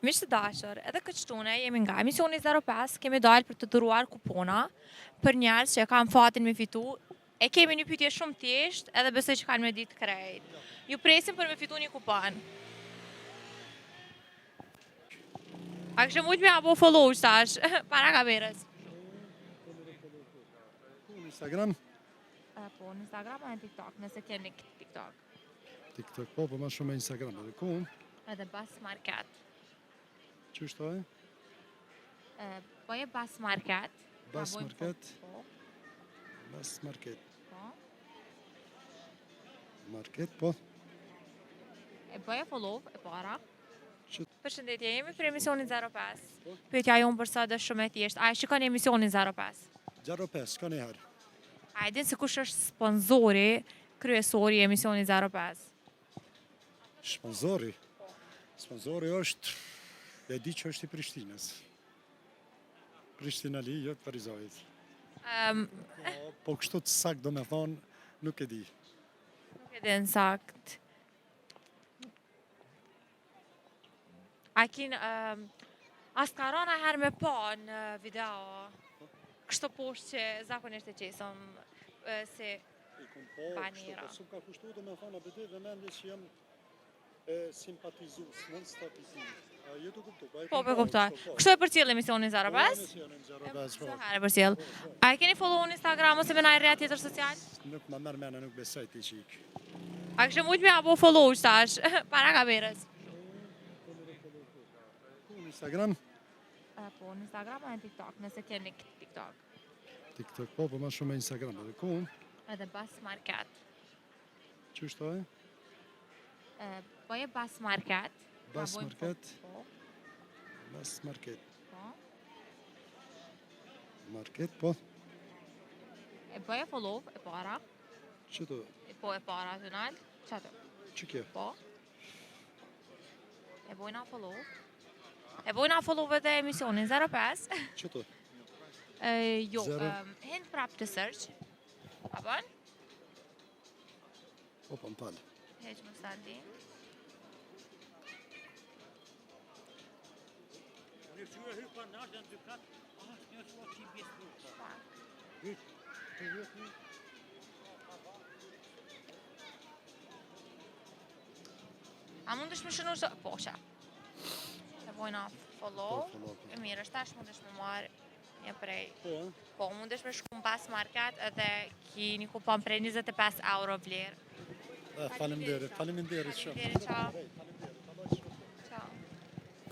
Miq të dashur, edhe këtë shtune jemi nga emisioni 05, kemi dalë për të dhuruar kupona për njerëz që kanë fatin me fitu. E kemi një pyetje shumë thjesht, edhe besoj që kanë me ditë krejt. Ju presim për me fitu një kupon. A kështë mujtë me abo follow qëtash, para kamerës. Në Instagram? Po, në Instagram e në TikTok, nëse keni TikTok. TikTok po ma shumë e Instagram, edhe ku? Edhe Bas Market. Që është e? Po e Bas Market. Bas Market? Po. Bas Market. Po. Market, po. E bëje follow, e para. Që... Përshëndetje, jemi për emisionin 05. Pyetja jonë për sot është shumë e thjeshtë. A e shikoni emisionin 05? 05, ka një herë. A e din se kush është sponsori kryesori i emisionit 05? Sponsori? Sponsori është, e di që është i Prishtinës. Prishtinali, jo të Parizajit. Po kështu të sakt do me thonë, nuk e di. Nuk e din sakt. A kin, as ka rana herë me pa në video, kështu poshtë që zakonisht e qesëm se banira. Po, ka kushtu do me thonë, a bëdi dhe mendje që jam simpatizus, non stop i si. A jetu kuptu? Po, kuptoj. Kështu e për cilë emisionin 05? Emisionin 05, po. Herë për cilë. A e keni follow në Instagram ose me na i rrja tjetër social? Nuk ma mërë mena, nuk besoj ti që ik. A kështë mujtë me abo follow qëtash, para kamerës? Instagram? Po, në Instagram e në TikTok, nëse keni TikTok. TikTok, po ma shumë e Instagram, edhe ku? Edhe Bas Market. Që është e? Po e Bas Market. Bas Market? Po. Bas Market. Po. Market, po. E bëje follow, e para. Që të? Po e para të nalë. Që të? Që kje? Po. E bojna follow. E bojna follow dhe emisionin 05. Që të? Jo, hind prap të search. A bën? Po, më falë. Heq më standin. A mund është më shënu së... Po, që. E bojna follow. E mirë, është tash mund është me marë një prej. Po, mund është me shku në Bas Market edhe ki një kupon prej 25 euro vlerë. Faleminderit shumë. Faleminderit, ciao.